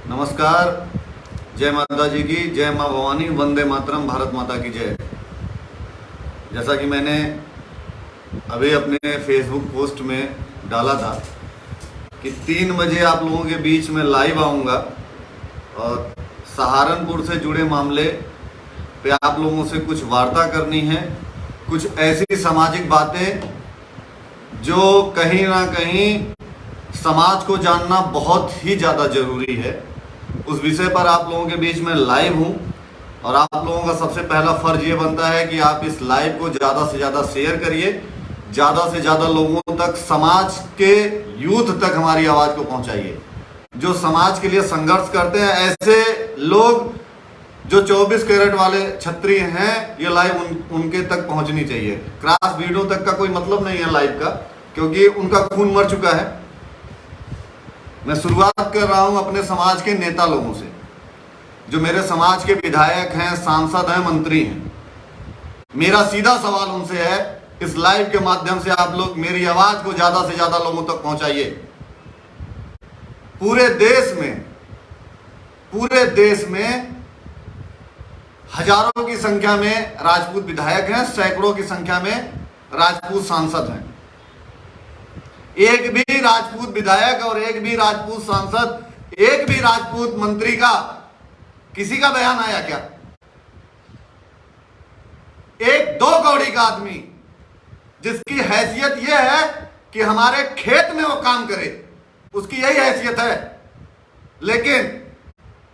नमस्कार। जय माता जी की, जय माँ भवानी, वंदे मातरम, भारत माता की जय। जैसा कि मैंने अभी अपने फेसबुक पोस्ट में डाला था कि 3 बजे आप लोगों के बीच में लाइव आऊँगा और सहारनपुर से जुड़े मामले पे आप लोगों से कुछ वार्ता करनी है। कुछ ऐसी सामाजिक बातें जो कहीं ना कहीं समाज को जानना बहुत ही ज़्यादा ज़रूरी है, उस विषय पर आप लोगों के बीच में लाइव हूँ। और आप लोगों का सबसे पहला फर्ज ये बनता है कि आप इस लाइव को ज़्यादा से ज़्यादा शेयर करिए, ज़्यादा से ज़्यादा लोगों तक, समाज के यूथ तक हमारी आवाज़ को पहुँचाइए। जो समाज के लिए संघर्ष करते हैं, ऐसे लोग जो 24 कैरेट वाले क्षत्रिय हैं, ये लाइव उनके तक पहुँचनी चाहिए। क्रॉस वीडियो तक का कोई मतलब नहीं है लाइव का, क्योंकि उनका खून मर चुका है। मैं शुरुआत कर रहा हूं अपने समाज के नेता लोगों से, जो मेरे समाज के विधायक हैं, सांसद हैं, मंत्री हैं। मेरा सीधा सवाल उनसे है, इस लाइव के माध्यम से आप लोग मेरी आवाज को ज्यादा से ज्यादा लोगों तक पहुंचाइए। पूरे देश में हजारों की संख्या में राजपूत विधायक हैं, सैकड़ों की संख्या में राजपूत सांसद हैं। एक भी राजपूत विधायक और एक भी राजपूत सांसद, एक भी राजपूत मंत्री का किसी का बयान आया क्या? एक 2 कौड़ी का आदमी जिसकी हैसियत यह है कि हमारे खेत में वो काम करे, उसकी यही हैसियत है। लेकिन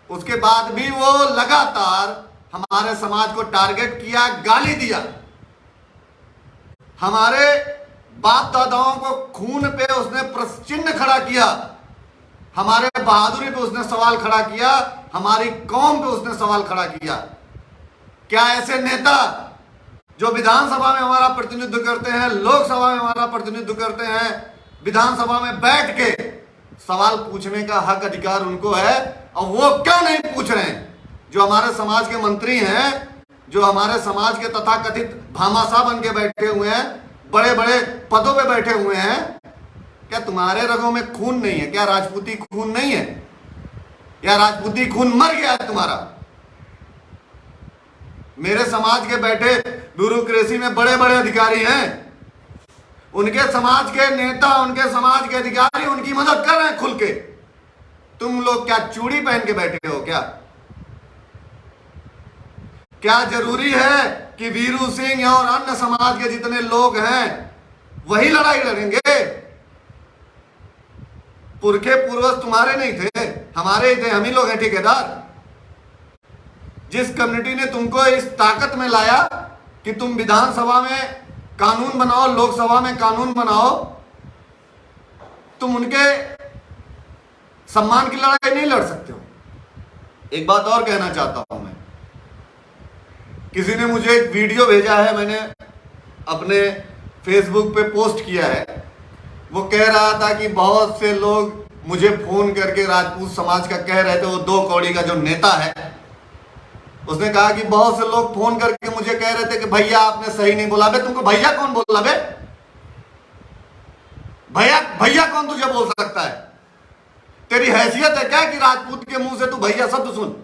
उसके बाद भी वो लगातार हमारे समाज को टारगेट किया, गाली दिया। हमारे बाप दादाओं को खून पे उसने प्रश्न चिन्ह खड़ा किया, हमारे बहादुरी पे उसने सवाल खड़ा किया, हमारी कौम पे उसने सवाल खड़ा किया। क्या ऐसे नेता जो विधानसभा में हमारा प्रतिनिधित्व करते हैं, लोकसभा में हमारा प्रतिनिधित्व करते हैं, विधानसभा में बैठ के सवाल पूछने का हक, अधिकार उनको है, और वो क्यों नहीं पूछ रहे हैं? जो हमारे समाज के मंत्री हैं, जो हमारे समाज के तथाकथित भामाशाह बन के बैठे हुए हैं, बड़े बड़े पदों पे बैठे हुए हैं, क्या तुम्हारे रगों में खून नहीं है? क्या राजपूती खून नहीं है? या राजपूती खून मर गया है तुम्हारा? मेरे समाज के बैठे ब्यूरोक्रेसी में बड़े बड़े अधिकारी हैं, उनके समाज के नेता, उनके समाज के अधिकारी उनकी मदद कर रहे हैं खुल के। तुम लोग क्या चूड़ी पहन के बैठे हो? क्या जरूरी है कि वीरू सिंह और अन्य समाज के जितने लोग हैं वही लड़ाई लड़ेंगे? पुरखे पूर्वज तुम्हारे नहीं थे, हमारे ही थे, हम ही लोग हैं ठेकेदार। जिस कम्युनिटी ने तुमको इस ताकत में लाया कि तुम विधानसभा में कानून बनाओ, लोकसभा में कानून बनाओ, तुम उनके सम्मान की लड़ाई नहीं लड़ सकते हो। एक बात और कहना चाहता हूं मैं, किसी ने मुझे एक वीडियो भेजा है, मैंने अपने फेसबुक पे पोस्ट किया है। वो कह रहा था कि बहुत से लोग मुझे फोन करके राजपूत समाज का कह रहे थे, वो 2 कौड़ी का जो नेता है, उसने कहा कि बहुत से लोग फोन करके मुझे कह रहे थे कि भैया आपने सही नहीं बोला। बे तुमको भैया कौन बोला? बे भैया कौन तुझे बोल सकता है? तेरी हैसियत है क्या कि राजपूत के मुंह से तू भैया शब्द सुन?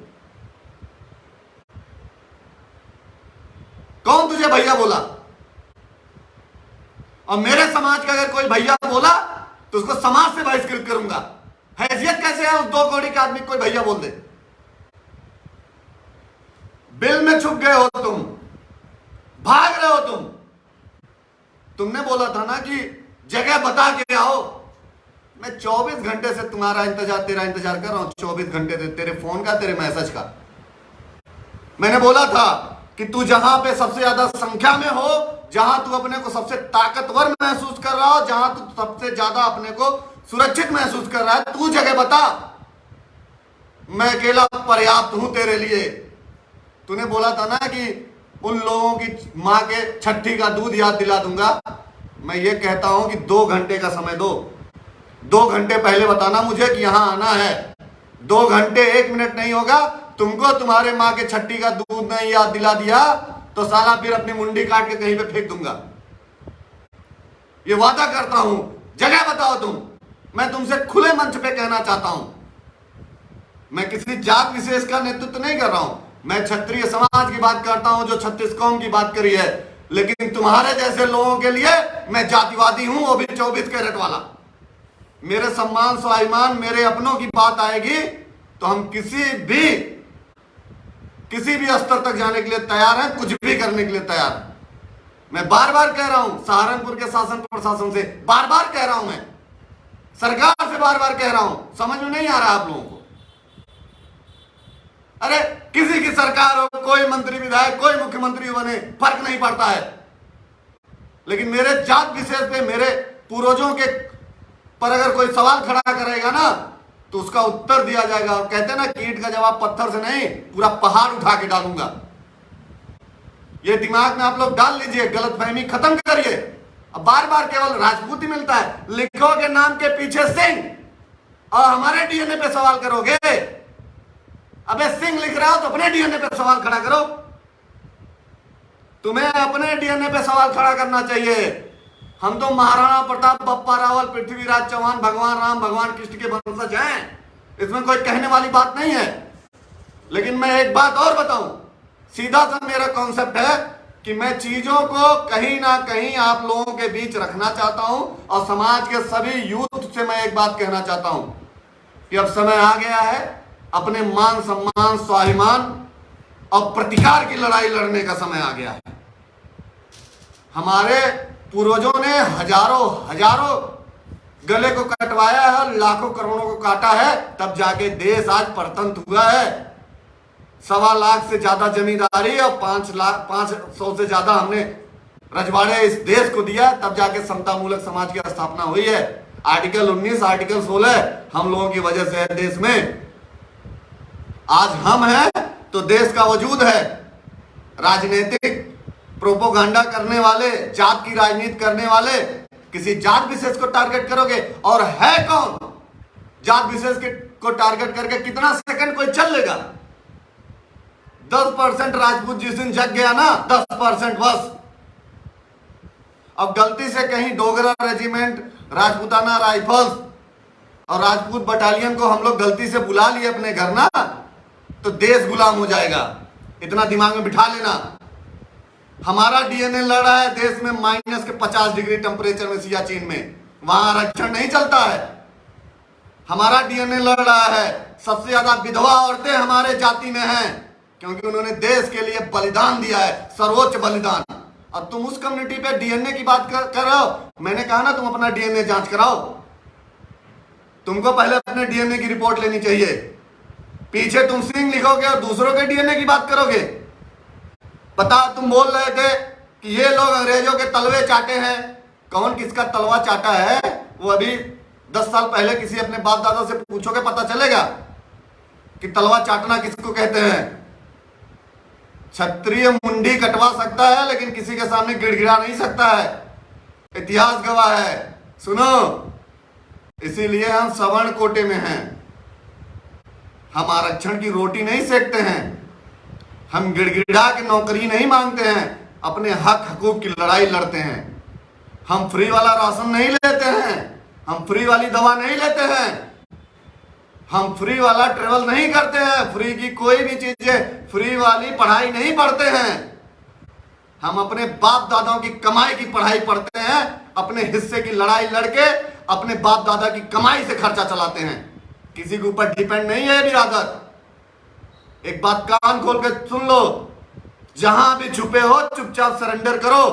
कौन तुझे भैया बोला? और मेरे समाज का अगर कोई भैया बोला तो उसको समाज से बहिष्कृत करूंगा। हैसियत कैसे है उस 2 कौड़ी के आदमी को कोई भैया बोल दे? बिल में छुप गए हो तुम, भाग रहे हो तुम। तुमने बोला था ना कि जगह बता के आओ। मैं 24 घंटे से तेरा इंतजार कर रहा हूं, 24 घंटे से, तेरे फोन का, तेरे मैसेज का। मैंने बोला था कि तू जहां पे सबसे ज्यादा संख्या में हो, जहां तू अपने को सबसे ताकतवर महसूस कर रहा हो, जहां तू सबसे ज्यादा अपने को सुरक्षित महसूस कर रहा है, तू जगह बता। मैं अकेला पर्याप्त हूं तेरे लिए। तूने बोला था ना कि उन लोगों की मां के छठी का दूध याद दिला दूंगा। मैं ये कहता हूं कि 2 घंटे का समय दो। 2 घंटे पहले बताना मुझे कि यहां आना है। 2 घंटे 1 मिनट नहीं होगा। तुमको तुम्हारे माँ के छठी का दूध नहीं याद दिला दिया तो साला फिर अपनी मुंडी काट के कहीं पे फेंक दूंगा। ये वादा करता हूं। जगह बताओ तुम। मैं तुमसे खुले मंच पे कहना चाहता हूं मैं किसी जात विशेष का नेतृत्व नहीं कर रहा हूं, मैं क्षत्रिय समाज की बात करता हूं जो 36 कौम की बात करी है। लेकिन तुम्हारे जैसे लोगों के लिए मैं जातिवादी हूं, वो भी 24 कैरेट वाला। मेरे सम्मान स्वाभिमान मेरे अपनों की बात आएगी तो हम किसी भी स्तर तक जाने के लिए तैयार हैं, कुछ भी करने के लिए तैयार हैं। मैं बार बार कह रहा हूं, सहारनपुर के शासन प्रशासन से बार बार कह रहा हूं, मैं सरकार से बार बार कह रहा हूं, समझ में नहीं आ रहा आप लोगों को। अरे किसी की सरकार हो, कोई मंत्री विधायक, कोई मुख्यमंत्री बने, फर्क नहीं पड़ता है। लेकिन मेरे जात विशेष पे, मेरे पूर्वजों के पर अगर कोई सवाल खड़ा करेगा ना तो उसका उत्तर दिया जाएगा। और कहते हैं ना, ईंट का जवाब पत्थर से नहीं, पूरा पहाड़ उठा के डालूंगा। ये दिमाग में आप लोग डाल लीजिए, गलतफहमी खत्म करिए। अब बार बार केवल राजपूत ही मिलता है, लिखोगे नाम के पीछे सिंह और हमारे डीएनए पे सवाल करोगे। अबे सिंह लिख रहा हो तो अपने डीएनए पे सवाल खड़ा करो। तुम्हें अपने डीएनए पे सवाल खड़ा करना चाहिए। हम तो महाराणा प्रताप, बप्पा रावल, पृथ्वीराज चौहान, भगवान राम, भगवान कृष्ण के वंशज हैं, इसमें कोई कहने वाली बात नहीं है। लेकिन मैं एक बात और बताऊं, सीधा सा मेरा कॉन्सेप्ट है कि मैं चीजों को कहीं ना कहीं आप लोगों के बीच रखना चाहता हूं। और समाज के सभी यूथ से मैं एक बात कहना चाहता हूं कि अब समय आ गया है अपने मान सम्मान स्वाभिमान और प्रतिकार की लड़ाई लड़ने का समय आ गया है। हमारे पूर्वजों ने हजारों गले को कटवाया है और लाखों करोड़ों को काटा है, तब जाके देश आज परतंत्र हुआ है। 1.25 लाख से ज्यादा जमींदारी और 500 से ज्यादा हमने रजवाड़े इस देश को दिया, तब जाके समतामूलक समाज की स्थापना हुई है। आर्टिकल 19, आर्टिकल 16 हम लोगों की वजह से है देश में। आज हम हैं तो देश का वजूद है। राजनीतिक प्रोपोगंडा करने वाले, जात की राजनीति करने वाले, किसी जात विशेष को टारगेट करोगे, और है कौन जात विशेष को टारगेट करके कितना सेकंड कोई चल लेगा? 10% राजपूत जिस दिन जग गया ना, 10% बस। अब गलती से कहीं डोगरा रेजिमेंट, राजपूताना राइफल्स और राजपूत बटालियन को हम लोग गलती से बुला लिए अपने घर ना, तो देश गुलाम हो जाएगा। इतना दिमाग में बिठा लेना। हमारा डीएनए लड़ रहा है देश में -50 डिग्री टेम्परेचर में, सियाचिन में, वहां आरक्षण नहीं चलता है। हमारा डीएनए लड़ रहा है। सबसे ज्यादा विधवा औरतें हमारे जाति में हैं, क्योंकि उन्होंने देश के लिए बलिदान दिया है, सर्वोच्च बलिदान। अब तुम उस कम्युनिटी पे डीएनए की बात कर रहे हो। मैंने कहा ना, तुम अपना डीएनए जांच कराओ। तुमको पहले अपने डीएनए की रिपोर्ट लेनी चाहिए। पीछे तुम सिंह लिखोगे और दूसरों के डीएनए की बात करोगे। पता, तुम बोल रहे थे कि ये लोग अंग्रेजों के तलवे चाटे हैं। कौन किसका तलवा चाटा है वो अभी 10 साल पहले किसी अपने बाप दादा से पूछोगे, पता चलेगा कि तलवा चाटना किसको कहते हैं। क्षत्रिय मुंडी कटवा सकता है लेकिन किसी के सामने गिड़गिड़ा नहीं सकता है। इतिहास गवाह है। सुनो, इसीलिए हम सवर्ण कोटे में हैं। हम आरक्षण की रोटी नहीं सेकते हैं। हम गिड़गिड़ा के नौकरी नहीं मांगते हैं, अपने हक हकूक की लड़ाई लड़ते हैं। हम फ्री वाला राशन नहीं लेते हैं, हम फ्री वाली दवा नहीं लेते हैं, हम फ्री वाला ट्रेवल नहीं करते हैं, फ्री की कोई भी चीजें, फ्री वाली पढ़ाई नहीं पढ़ते हैं। हम अपने बाप दादाओं की कमाई की पढ़ाई पढ़ते हैं, अपने हिस्से की लड़ाई लड़के अपने बाप दादा की कमाई से खर्चा चलाते हैं। किसी के ऊपर डिपेंड नहीं है बिरादर। एक बात कान खोल के सुन लो, जहां भी छुपे हो चुपचाप सरेंडर करो।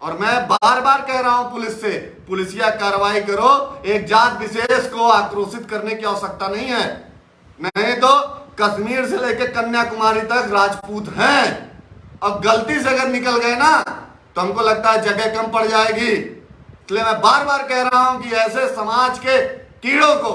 और मैं बार बार कह रहा हूं पुलिस से, पुलिसिया कार्रवाई करो। एक जात विशेष को आक्रोशित करने की आवश्यकता नहीं है। नहीं तो कश्मीर से लेकर कन्याकुमारी तक राजपूत हैं, और गलती से अगर निकल गए ना तो हमको लगता है जगह कम पड़ जाएगी। इसलिए मैं बार बार कह रहा हूं कि ऐसे समाज के कीड़ों को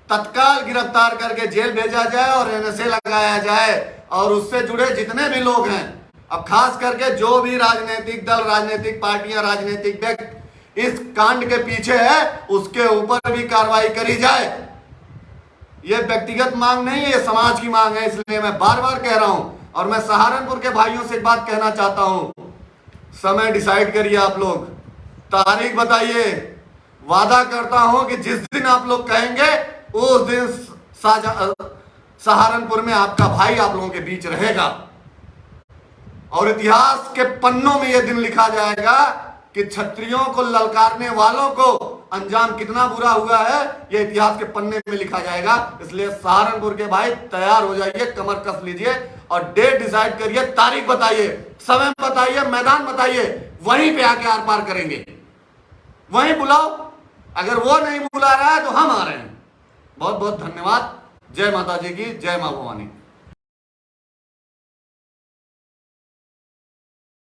तत्काल गिरफ्तार करके जेल भेजा जाए और एनएसए लगाया जाए। और उससे जुड़े जितने भी लोग हैं, अब खास करके जो भी राजनीतिक दल, राजनीतिक पार्टियां, राजनीतिक व्यक्ति इस कांड के पीछे है, उसके ऊपर भी कार्रवाई करी जाए। ये व्यक्तिगत मांग नहीं है, ये समाज की मांग है। इसलिए मैं बार बार कह रहा हूं। और मैं सहारनपुर के भाइयों से एक बात कहना चाहता हूं, समय डिसाइड करिए आप लोग, तारीख बताइए। वादा करता हूं कि जिस दिन आप लोग कहेंगे उस दिन सहारनपुर में आपका भाई आप लोगों के बीच रहेगा और इतिहास के पन्नों में यह दिन लिखा जाएगा कि क्षत्रियों को ललकारने वालों को अंजाम कितना बुरा हुआ है, यह इतिहास के पन्ने में लिखा जाएगा। इसलिए सहारनपुर के भाई तैयार हो जाइए, कमर कस लीजिए और डेट डिसाइड करिए, तारीख बताइए, समय बताइए, मैदान बताइए, वहीं पे आके आर पार करेंगे, वहीं बुलाओ। अगर वो नहीं बुला रहा है तो हम आ रहे हैं। बहुत बहुत धन्यवाद। जय माता जी की, जय मां भवानी।